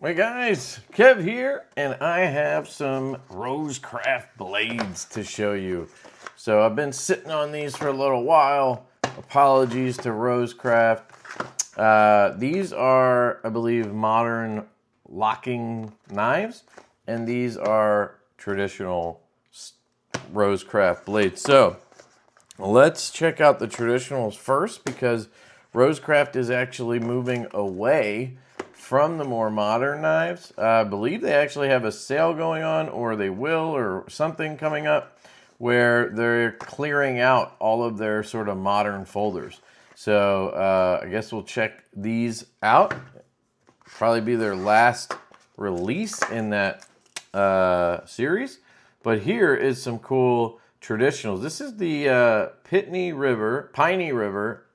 Hey guys, Kev here, and I have some Rosecraft blades to show you. So I've been sitting on these for a little while. Apologies to Rosecraft. These are, I believe, modern locking knives, and these are traditional Rosecraft blades. So let's check out the traditionals first, because Rosecraft is actually moving away from the more modern knives. I believe they actually have a sale going on, or they will, or something coming up, where they're clearing out all of their sort of modern folders. So I guess we'll check these out. Probably be their last release in that series. But here is some cool traditionals. This is the Piney River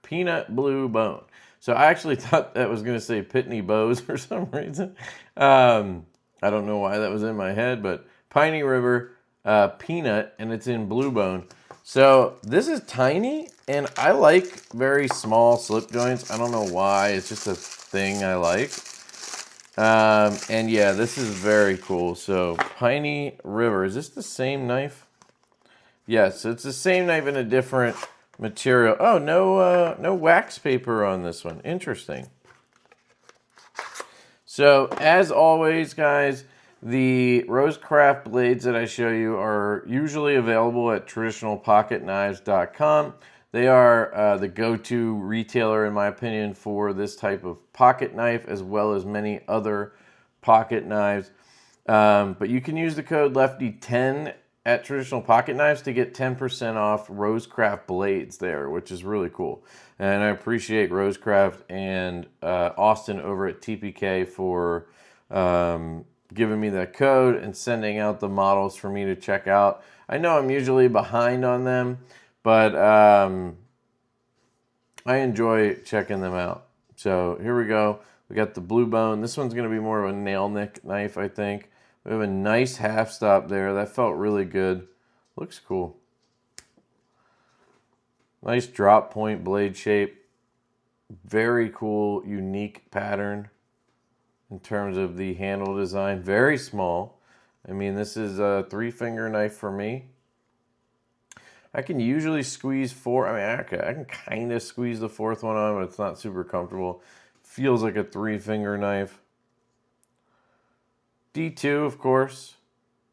Peanut Blue Bone. So I actually thought that was going to say Pitney Bowes for some reason. I don't know why that was in my head, but Piney River Peanut, and it's in Blue Bone. So this is tiny, and I like very small slip joints. I don't know why. It's just a thing I like. And yeah, this is very cool. So Piney River, is this the same knife? Yes, it's the same knife in a different material. Oh, no wax paper on this one. Interesting. So as always, guys, the Rosecraft blades that I show you are usually available at traditionalpocketknives.com. They are the go-to retailer, in my opinion, for this type of pocket knife, as well as many other pocket knives. But you can use the code LeftyEDC at Traditional Pocket Knives to get 10% off Rosecraft blades there, which is really cool. And I appreciate Rosecraft and Austin over at TPK for giving me that code and sending out the models for me to check out. I know I'm usually behind on them, but I enjoy checking them out. So here we go. We got the Blue Bone. This one's going to be more of a nail nick knife, I think. We have a nice half stop there. That felt really good. Looks cool. Nice drop point blade shape. Very cool, unique pattern in terms of the handle design. Very small. I mean, this is a 3-finger knife for me. I can usually squeeze 4. I mean, I can kind of squeeze the 4th one on, but it's not super comfortable. Feels like a 3-finger knife. D2, of course,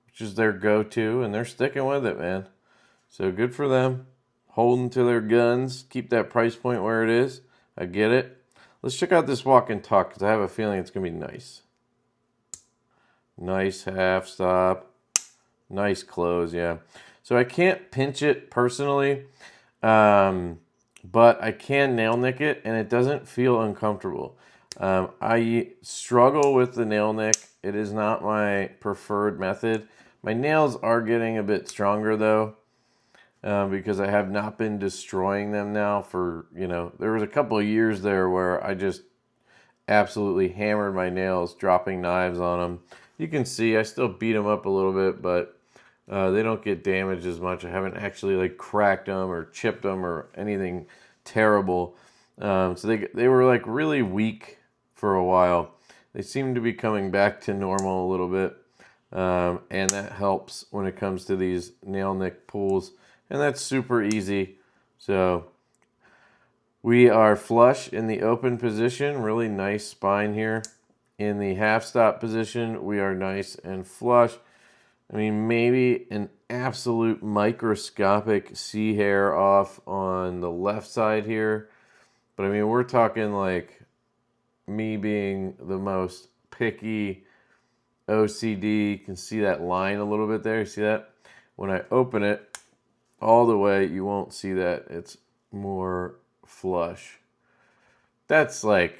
which is their go-to, and they're sticking with it, man. So good for them. Holding to their guns. Keep that price point where it is. I get it. Let's check out this walk and talk, because I have a feeling it's going to be nice. Nice half stop. Nice close, yeah. So I can't pinch it personally, but I can nail nick it, and it doesn't feel uncomfortable. I struggle with the nail nick. It is not my preferred method. My nails are getting a bit stronger, though, because I have not been destroying them now for, there was a couple of years there where I just absolutely hammered my nails, dropping knives on them. You can see I still beat them up a little bit, but they don't get damaged as much. I haven't actually cracked them or chipped them or anything terrible. So they were really weak for a while. They seem to be coming back to normal a little bit. And that helps when it comes to these nail nick pulls. And that's super easy. So we are flush in the open position. Really nice spine here. In the half stop position, we are nice and flush. I mean, maybe an absolute microscopic C hair off on the left side here. But I mean, we're talking me being the most picky OCD. You can see that line a little bit there. You see that? When I open it all the way, you won't see that. It's more flush. That's a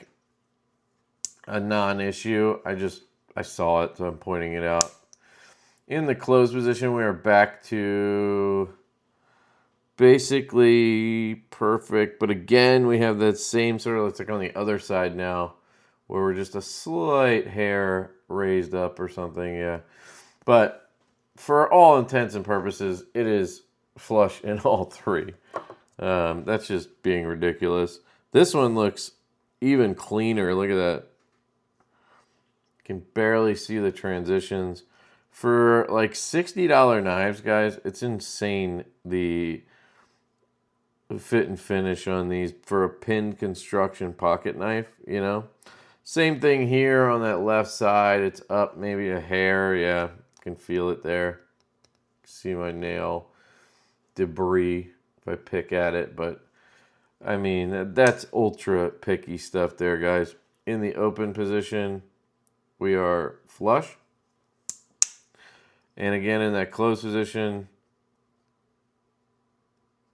non-issue. I saw it, so I'm pointing it out. In the closed position, we are back to basically perfect. But again, we have that same sort of, it's on the other side now, where we're just a slight hair raised up or something, yeah. But for all intents and purposes, it is flush in all 3. That's just being ridiculous. This one looks even cleaner. Look at that. Can barely see the transitions. For like $60 knives, guys, it's insane the fit and finish on these for a pinned construction pocket knife, you know. Same thing here on that left side. It's up maybe a hair. Yeah, can feel it there. See my nail debris if I pick at it, but I mean, that's ultra picky stuff there, guys. In the open position, we are flush. And again, in that closed position,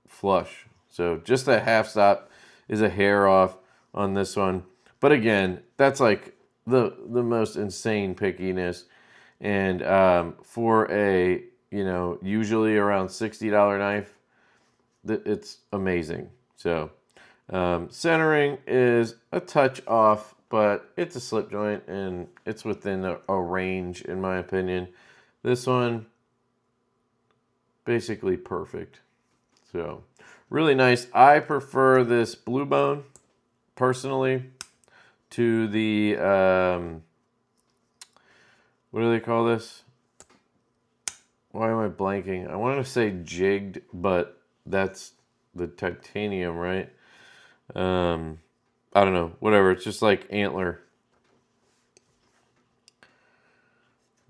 flush. So just a half stop is a hair off on this one. But again, that's like the most insane pickiness. And for a, you know, usually around $60 knife, it's amazing. So centering is a touch off, but it's a slip joint and it's within a range, in my opinion. This one, basically perfect. So really nice. I prefer this Blue Bone, personally, to the, what do they call this? Why am I blanking? I wanted to say jigged, but that's the titanium, right? I don't know. Whatever. It's just like antler.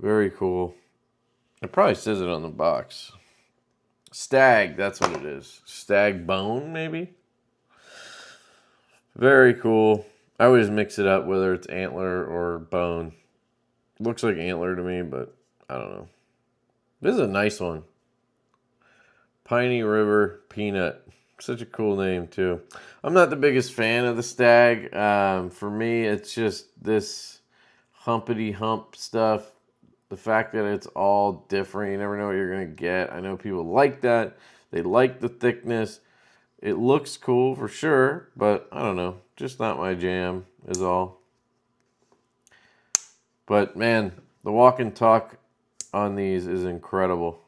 Very cool. It probably says it on the box. Stag, that's what it is. Stag bone, maybe? Very cool. I always mix it up, whether it's antler or bone. Looks like antler to me, but I don't know. This is a nice one. Piney River Peanut. Such a cool name, too. I'm not the biggest fan of the Stag. For me, it's just this humpity hump stuff. The fact that it's all different, you never know what you're going to get. I know people like that. They like the thickness. It looks cool for sure, but I don't know. Just not my jam is all. But man, the walk and talk on these is incredible.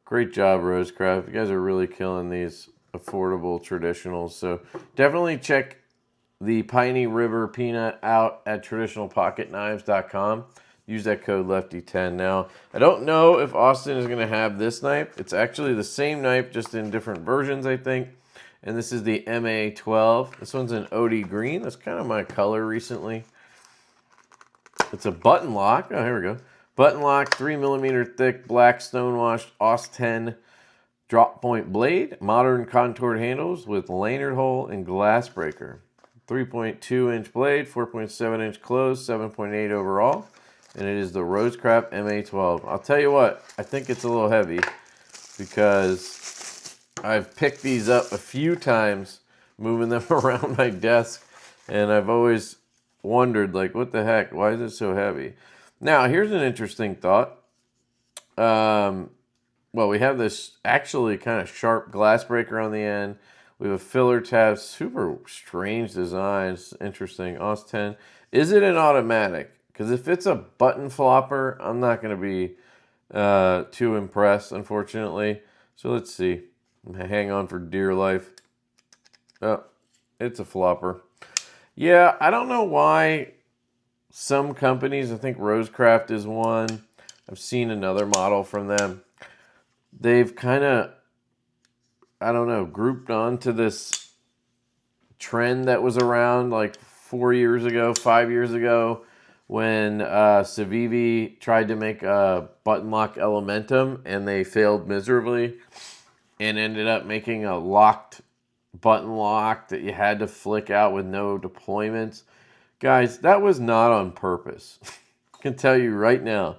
Great job, Rosecraft. You guys are really killing these affordable traditionals. So definitely check the Piney River Peanut out at traditionalpocketknives.com. Use that code LeftyEDC10. Now, I don't know if Austin is going to have this knife. It's actually the same knife, just in different versions, I think. And this is the MA12. This one's an OD green. That's kind of my color recently. It's a button lock. Oh, here we go. Button lock, 3mm thick, black stonewashed AUS 10 drop point blade. Modern contoured handles with lanyard hole and glass breaker. 3.2-inch blade, 4.7-inch close, 7.8 overall. And it is the Rosecraft MA12. I'll tell you what, I think it's a little heavy because I've picked these up a few times, moving them around my desk, and I've always wondered, like, what the heck? Why is it so heavy? Now, here's an interesting thought. Well, we have this actually kind of sharp glass breaker on the end. We have a filler tab, super strange design. It's interesting. AUS 10. Is it an automatic? Because if it's a button flopper, I'm not going to be too impressed, unfortunately. So let's see. Hang on for dear life. Oh, it's a flopper. Yeah, I don't know why some companies, I think Rosecraft is one. I've seen another model from them. They've kind of, I don't know, grouped onto this trend that was around like 4 years ago, 5 years ago, when Civivi tried to make a button lock Elementum and they failed miserably and ended up making a locked button lock that you had to flick out with no deployments. Guys, that was not on purpose. I can tell you right now,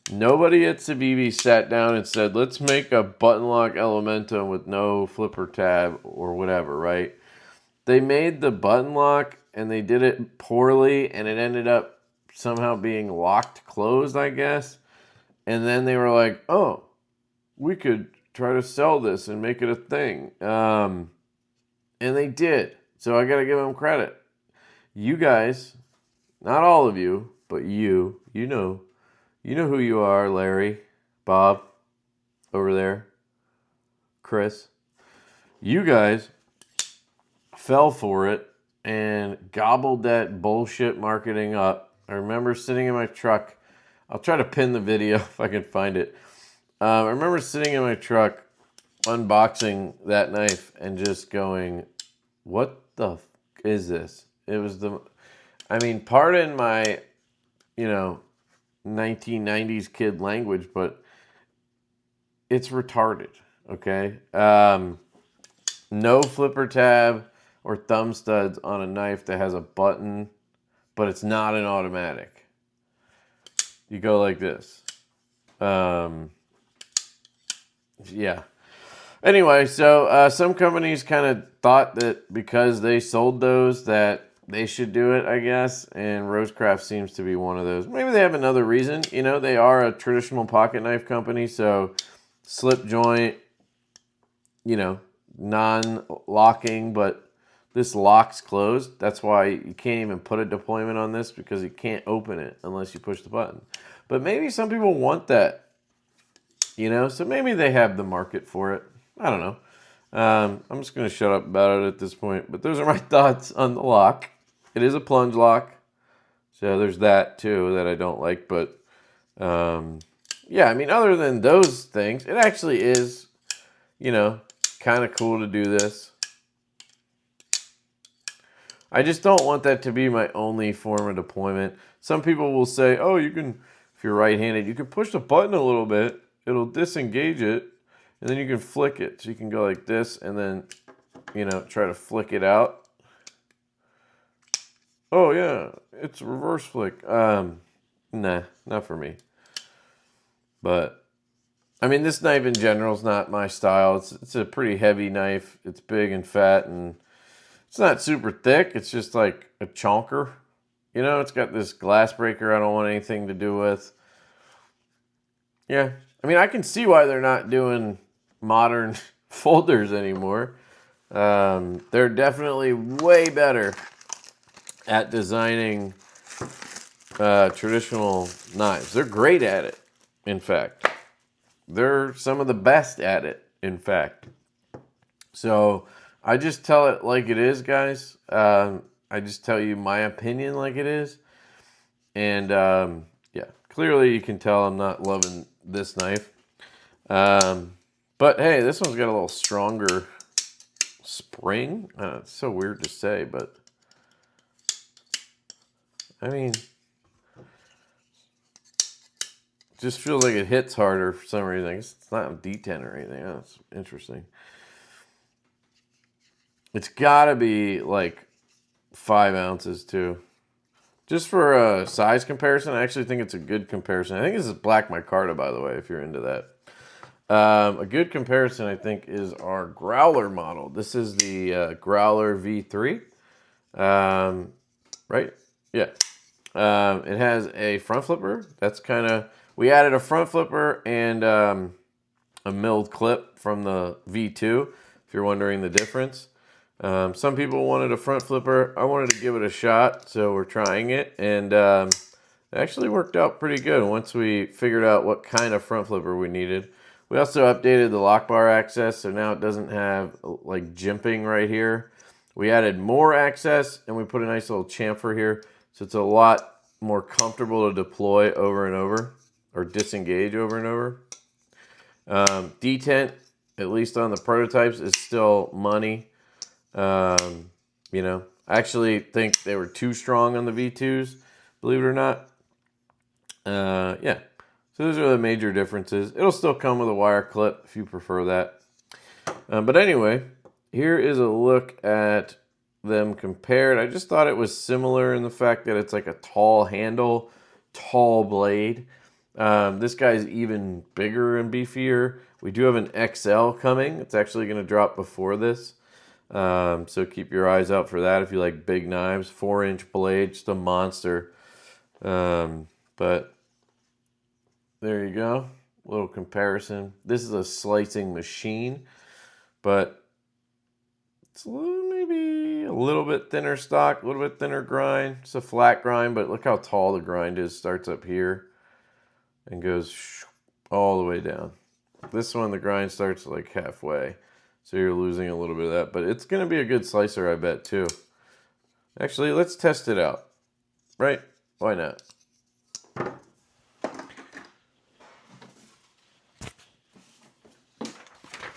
nobody at Civivi sat down and said, let's make a button lock Elementum with no flipper tab or whatever, right? They made the button lock and they did it poorly and it ended up somehow being locked closed, I guess. And then they were like, oh, we could try to sell this and make it a thing. And they did. So I got to give them credit. You guys, not all of you, but you know who you are, Larry, Bob, over there, Chris. You guys fell for it and gobbled that bullshit marketing up I remember sitting in my truck. I'll try to pin the video if I can find it. I remember sitting in my truck, unboxing that knife, and just going, what the f is this? It was I mean, pardon my, 1990s kid language, but it's retarded, okay? No flipper tab or thumb studs on a knife that has a button, but it's not an automatic. You go like this. Yeah. Anyway, so some companies kind of thought that because they sold those that they should do it, I guess, and Rosecraft seems to be one of those. Maybe they have another reason. They are a traditional pocket knife company, so slip joint, non-locking, but this locks closed. That's why you can't even put a deployment on this, because you can't open it unless you push the button. But maybe some people want that, so maybe they have the market for it. I don't know. I'm just going to shut up about it at this point. But those are my thoughts on the lock. It is a plunge lock. So there's that too that I don't like. But yeah, I mean, other than those things, it actually is, kind of cool to do this. I just don't want that to be my only form of deployment. Some people will say, oh, you can, if you're right-handed, you can push the button a little bit. It'll disengage it, and then you can flick it. So you can go like this and then, try to flick it out. Oh, yeah, it's reverse flick. Nah, not for me. But, I mean, this knife in general is not my style. It's a pretty heavy knife. It's big and fat, and it's not super thick. It's just like a chonker. It's got this glass breaker I don't want anything to do with. Yeah. I mean, I can see why they're not doing modern folders anymore. They're definitely way better at designing traditional knives. They're great at it, in fact. They're some of the best at it, in fact. So I just tell it like it is, guys. I just tell you my opinion like it is. And yeah, clearly you can tell I'm not loving this knife. But hey, this one's got a little stronger spring. It's so weird to say, but I mean, it just feels like it hits harder for some reason. I guess it's not a D10 or anything. That's interesting. It's gotta be like 5 ounces too. Just for a size comparison, I actually think it's a good comparison. I think this is Black Micarta, by the way, if you're into that. A good comparison, I think, is our Growler model. This is the Growler V3, right? Yeah. It has a front flipper. That's kind of, we added a front flipper and a milled clip from the V2, if you're wondering the difference. Some people wanted a front flipper. I wanted to give it a shot, so we're trying it, and it actually worked out pretty good once we figured out what kind of front flipper we needed. We also updated the lock bar access, so now it doesn't have like jimping right here. We added more access, and we put a nice little chamfer here, so it's a lot more comfortable to deploy over and over, or disengage over and over. Detent, at least on the prototypes, is still money. I actually think they were too strong on the V2s, believe it or not. Yeah. So those are the major differences. It'll still come with a wire clip if you prefer that. But anyway, here is a look at them compared. I just thought it was similar in the fact that it's like a tall handle, tall blade. This guy's even bigger and beefier. We do have an XL coming. It's actually going to drop before this. So keep your eyes out for that if you like big knives. 4-inch blade, just a monster. But there you go. Little comparison. This is a slicing machine, but it's maybe a little bit thinner stock, a little bit thinner grind. It's a flat grind, but look how tall the grind is. Starts up here and goes all the way down. This one, the grind starts like halfway. So you're losing a little bit of that, but it's going to be a good slicer, I bet, too. Actually, let's test it out, right? Why not?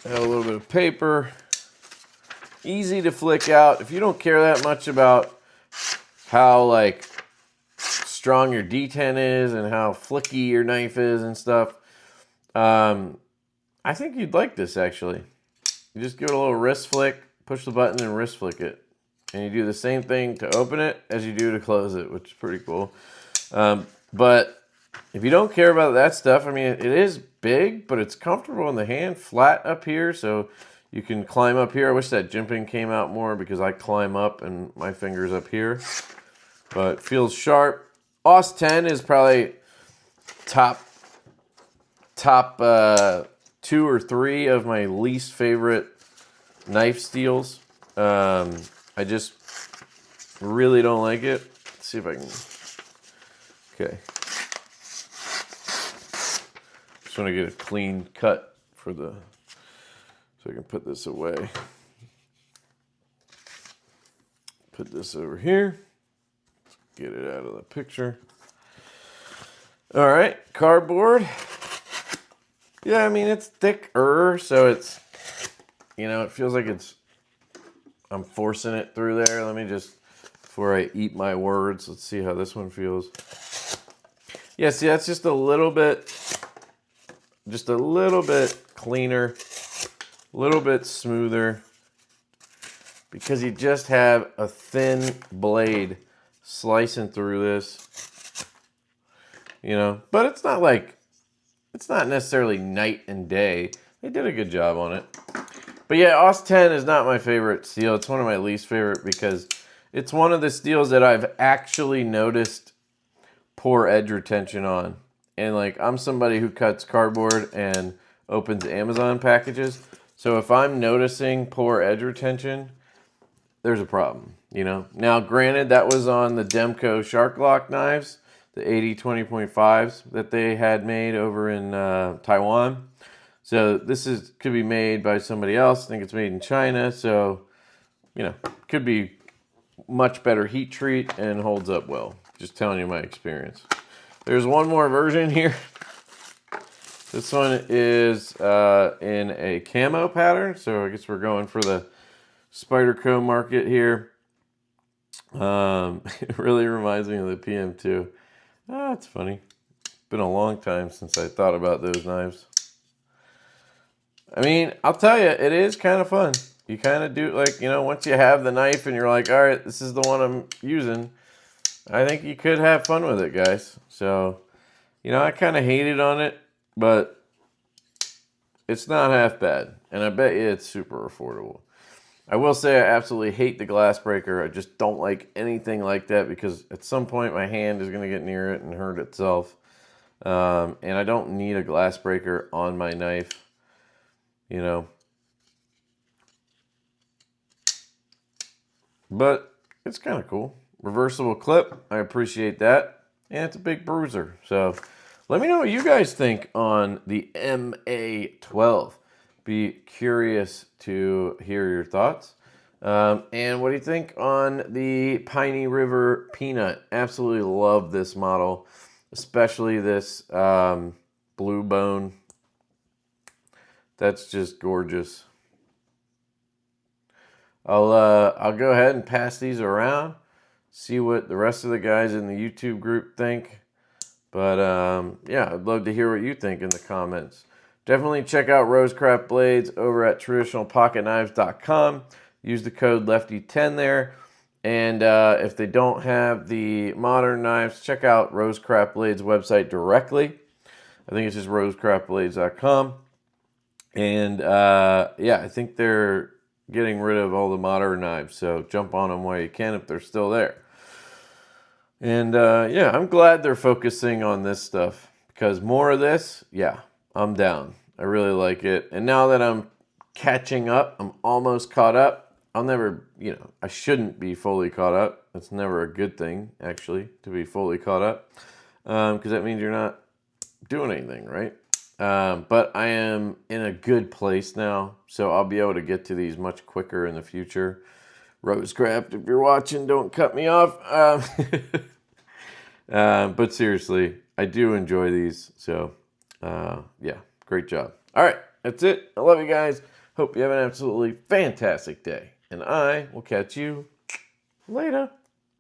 Add a little bit of paper. Easy to flick out. If you don't care that much about how like strong your D10 is and how flicky your knife is and stuff, I think you'd like this actually. You just give it a little wrist flick, push the button and wrist flick it. And you do the same thing to open it as you do to close it, which is pretty cool. But if you don't care about that stuff, I mean, it is big, but it's comfortable in the hand, flat up here, so you can climb up here. I wish that jimping came out more because I climb up and my finger's up here. But feels sharp. AUS 10 is probably top 2 or 3 of my least favorite knife steels. I just really don't like it. Let's see if I can. Okay. Just want to get a clean cut for the, so I can put this away. Put this over here. Get it out of the picture. All right, cardboard. Yeah, I mean, it's thicker, so it's, you know, it feels like it's, I'm forcing it through there. Let me just, before I eat my words, let's see how this one feels. Yeah, see, that's just a little bit cleaner, a little bit smoother, because you just have a thin blade slicing through this, you know, but it's not like, it's not necessarily night and day. They did a good job on it. But yeah, AUS 10 is not my favorite steel. It's one of my least favorite because it's one of the steels that I've actually noticed poor edge retention on. And like, I'm somebody who cuts cardboard and opens Amazon packages. So if I'm noticing poor edge retention, there's a problem, you know? Now, granted, that was on the Demko Shark Lock knives, the 80-20.5s that they had made over in Taiwan. So this could be made by somebody else. I think it's made in China. So, you know, could be much better heat treat and holds up well. Just telling you my experience. There's one more version here. This one is in a camo pattern. So I guess we're going for the Spyderco market here. It really reminds me of the PM2. Ah, it's funny. Been a long time since I thought about those knives. I mean, I'll tell you, it is kind of fun. You kind of do, like, you know, once you have the knife and you're like, all right, this is the one I'm using, I think you could have fun with it, guys. So, you know, I kind of hated on it, but it's not half bad. And I bet you it's super affordable. I will say I absolutely hate the glass breaker. I just don't like anything like that because at some point my hand is going to get near it and hurt itself. And I don't need a glass breaker on my knife. You know, but it's kind of cool. Reversible clip, I appreciate that. And it's a big bruiser. So let me know what you guys think on the MA12. Be curious to hear your thoughts. And what do you think on the Piney River Peanut? Absolutely love this model, especially this Blue Bone. That's just gorgeous. I'll go ahead and pass these around, see what the rest of the guys in the YouTube group think. But yeah, I'd love to hear what you think in the comments. Definitely check out Rosecraft Blades over at traditionalpocketknives.com. Use the code LeftyEDC there. And if they don't have the modern knives, check out Rosecraft Blades website directly. I think it's just rosecraftblades.com. And yeah, I think they're getting rid of all the modern knives, so jump on them while you can if they're still there. And yeah, I'm glad they're focusing on this stuff because more of this, yeah, I'm down. I really like it. And now that I'm catching up, I'm almost caught up. I'll never, you know, I shouldn't be fully caught up. It's never a good thing, actually, to be fully caught up because that means you're not doing anything, right? But I am in a good place now, so I'll be able to get to these much quicker in the future. Rosecraft, if you're watching, don't cut me off. But seriously, I do enjoy these. So, yeah, great job. All right, that's it. I love you guys. Hope you have an absolutely fantastic day. And I will catch you later.